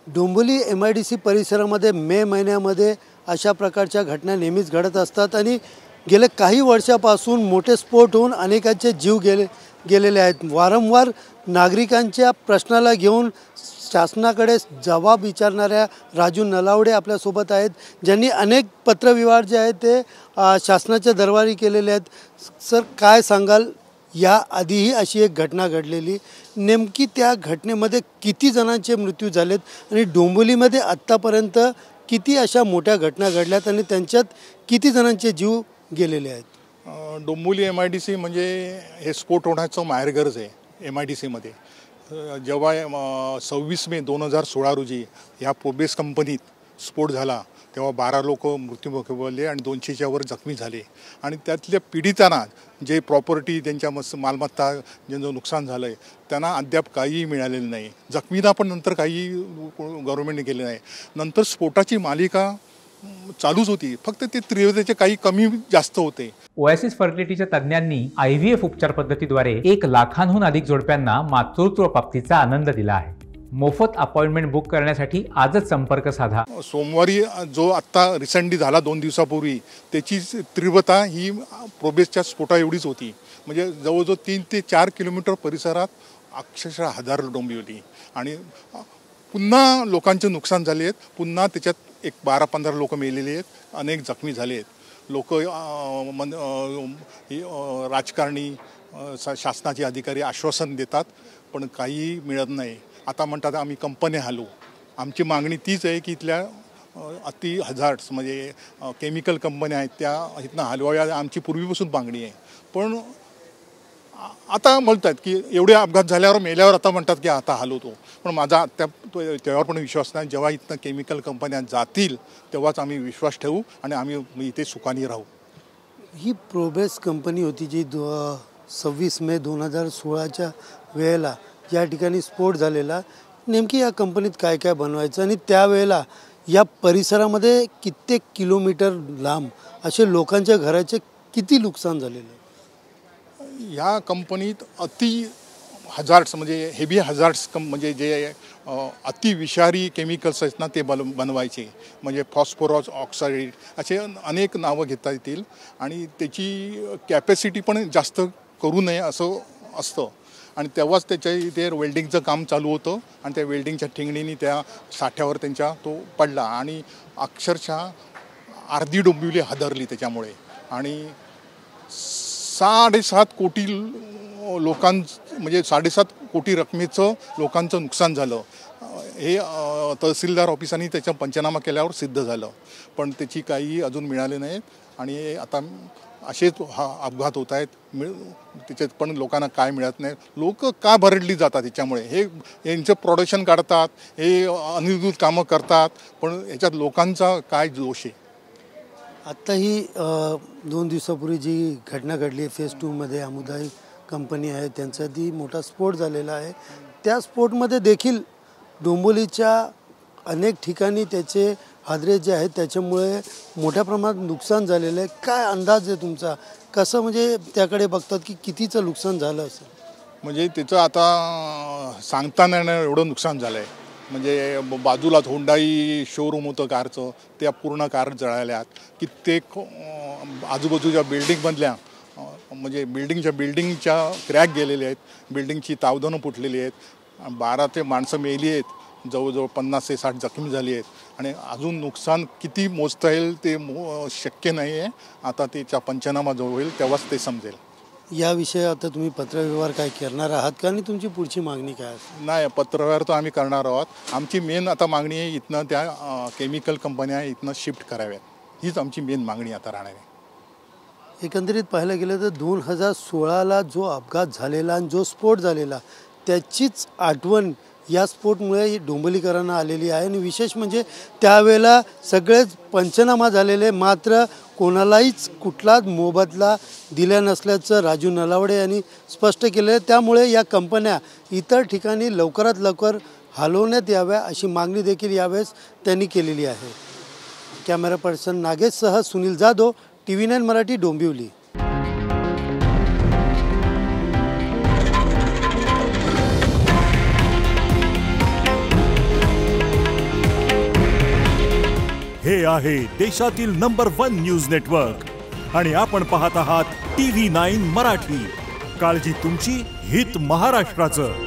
Dombivli MIDC परिसरामध्ये मे महिन्यामध्ये अशा प्रकारच्या घटना नेहमीच घडत असतात आणि गेल्या काही वर्षापासून मोठे स्फोट होऊन अनेकांचे जीव गेलेले आहेत। वारंवार नागरिकांच्या प्रश्नाला घेऊन शासनाकडे जबाब विचारणाऱ्या राजू नलावडे आपल्यासोबत आहेत, ज्यांनी अनेक पत्रव्यवहार जे आहेत ते शासनाच्या दरबारी केलेले आहेत। सर, काय सांगाल? या आधीही अशी एक घटना घडलेली, नेमकी त्या घटनेमध्ये किती जणांचे मृत्यू झालेत आणि डोंबिवलीमध्ये आत्तापर्यंत किती अशा मोठ्या घटना घडल्यात आणि त्यांच्यात किती जणांचे जीव गेलेले आहेत? डोंबिवली MIDC म्हणजे हे स्फोट होण्याचं माहेरघरच आहे। MIDC मध्ये जेव्हा 26 मे 2016 रोजी ह्या प्रोबेस कंपनीत स्फोट झाला तेव्हा 12 लोक मृत्युमुखी पडले आणि 200च्या वर जखमी झाले आणि त्यातल्या पीडितांना जे प्रॉपर्टी त्यांच्या मालमत्ता ज्यांचं नुकसान झालं आहे त्यांना अद्याप काहीही मिळालेलं नाही। जखमींना पण नंतर काही गव्हर्नमेंटने केले नाही। नंतर स्फोटाची मालिका चालूच होती, फक्त ते तीव्रतेचे काही कमी जास्त होते। ओएसिस फर्टिलिटीच्या तज्ञांनी IVF उपचार पद्धतीद्वारे 1 लाखांहून अधिक जोडप्यांना मातृत्व प्राप्तीचा आनंद दिला आहे। मोफत अपॉइंटमेंट बुक करण्यासाठी आजच संपर्क साधा। सोमवारी जो आत्ता रिसेंटली झाला 2 दिवसापूर्वी, त्याची तीव्रता ही प्रोबेसच्या स्फोटा एवढीच होती। म्हणजे जवळजवळ 3 ते 4 किलोमीटर परिसरात अक्षरशः हजारो डोंबिवली आणि पुन्हा लोकांचे नुकसान झाले आहेत। पुन्हा त्याच्यात एक 12-15 लोक मेलेले आहेत, अनेक जखमी झाले आहेत। लोक राजकारणी शासनाचे अधिकारी आश्वासन देतात पण काही मिळत नाही। आता म्हणतात आम्ही कंपन्या हलवू। आमची मागणी तीच आहे की इथल्या अति हजार्ड्स म्हणजे केमिकल कंपन्या आहेत त्या इथनं हलवाव्या, आमची पूर्वीपासून मागणी आहे। पण आता म्हणतात की एवढे अपघात झाल्यावर मेल्यावर आता म्हणतात की आता हलवतो, पण माझा त्यावर पण विश्वास नाही। जेव्हा इथनं केमिकल कंपन्या जातील तेव्हाच आम्ही विश्वास ठेवू आणि आम्ही इथे सुखाने राहू। ही प्रोबेस कंपनी होती जी 26 मे 2016च्या वेळेला या ठिकाणी स्फोट झालेला, नेमकी या कंपनीत काय काय बनवायचं आणि त्यावेळेला या परिसरामध्ये कित्येक किलोमीटर लांब असे लोकांच्या घराचे किती नुकसान झालेले? या कंपनीत अति हजार्ड्स म्हणजे हेवी हजार्ड्स म्हणजे जे अति विषारी केमिकल्स आहेत ना ते बनवायचे, म्हणजे फॉस्फरस ऑक्साईड असे अनेक नावं घेता येतील आणि त्याची कॅपॅसिटी पण जास्त करू नये असं असतं। आणि तेव्हाच त्याच्या इथे वेल्डिंगचं काम चालू होतं आणि त्या वेल्डिंगच्या ठिंगणीने त्या साठ्यावर त्यांच्या तो पडला आणि अक्षरशः अर्धी डोंबिवली हादरली त्याच्यामुळे आणि 7.5 कोटी म्हणजे 7.5 कोटी रकमेचं लोकांचं नुकसान झालं। हे तहसीलदार ऑफिसांनी त्याचा पंचनामा केल्यावर सिद्ध झालं, पण त्याची काही अजून मिळाले नाहीत आणि आता असेच अपघात होत आहेत। त्याच्यात पण लोकांना काय मिळत नाही, लोक का भरडली जातात त्याच्यामुळे। हे यांचं प्रोडक्शन काढतात, हे अनधिकृत कामं करतात, पण याच्यात लोकांचा काय दोष आहे? आत्ता ही 2 दिवसापूर्वी जी घटना घडली फेज 2 मध्ये अमुदाई कंपनी आहे त्यांचा ती मोठा स्फोट झालेला आहे। त्या स्फोटमध्ये देखील डोंबिवलीच्या अनेक ठिकाणी त्याचे हादरे जे आहेत त्याच्यामुळे मोठ्या प्रमाणात नुकसान झालेलं आहे। काय अंदाज आहे तुमचा? कसं म्हणजे त्याकडे बघतात की कितीचं नुकसान झालं असेल? म्हणजे त्याचं आता सांगता नाही एवढं नुकसान झालं आहे। म्हणजे बाजूलाच होंडाई शोरूम होतं कारचं, त्या पूर्ण कार जळाल्यात। कित्येक आजूबाजूच्या बिल्डिंगमधल्या म्हणजे बिल्डिंगच्या क्रॅक गेलेले आहेत, बिल्डिंगची तावदानं फुटलेली आहेत, 12 ते माणसं मेली आहेत, जवळजवळ 50 ते 60 जखमी झाली आहेत आणि अजून नुकसान किती मोजता येईल ते शक्य नाही आहे। आता त्याचा पंचनामा जो होईल तेव्हाच ते समजेल। याविषयी आता तुम्ही पत्रव्यवहार काय करणार आहात का आणि तुमची पुढची मागणी काय आहे? नाही, पत्रव्यवहार तर आम्ही करणार आहोत। आमची मेन आता मागणी आहे इथनं त्या केमिकल कंपन्या इथनं शिफ्ट कराव्यात, हीच आमची मेन मागणी आता राहणार आहे। एकंदरीत पाहायला गेलं तर 2016ला जो अपघात झालेला आणि जो स्फोट झालेला त्याचीच आठवण या स्फोटमुळे डोंबिवलीकरांना आलेली आहे आणि विशेष म्हणजे त्यावेळेला सगळेच पंचनामा झालेले, मात्र कोणालाहीच कुठलाच मोबदला दिला नसल्याचं राजू नलावडे यांनी स्पष्ट केलं आहे। त्यामुळे या कंपन्या इतर ठिकाणी लवकरात लवकर हलवण्यात याव्या अशी मागणी देखील यावेळेस त्यांनी केलेली आहे। कॅमेरा पर्सन नागेशसह सुनील जाधव, TV9 मराठी, डोंबिवली। हे आहे देशातील नंबर 1 न्यूज नेटवर्क आणि आपण पाहत आहात TV9 मराठी. काळजी तुमची, हित महाराष्ट्राचं.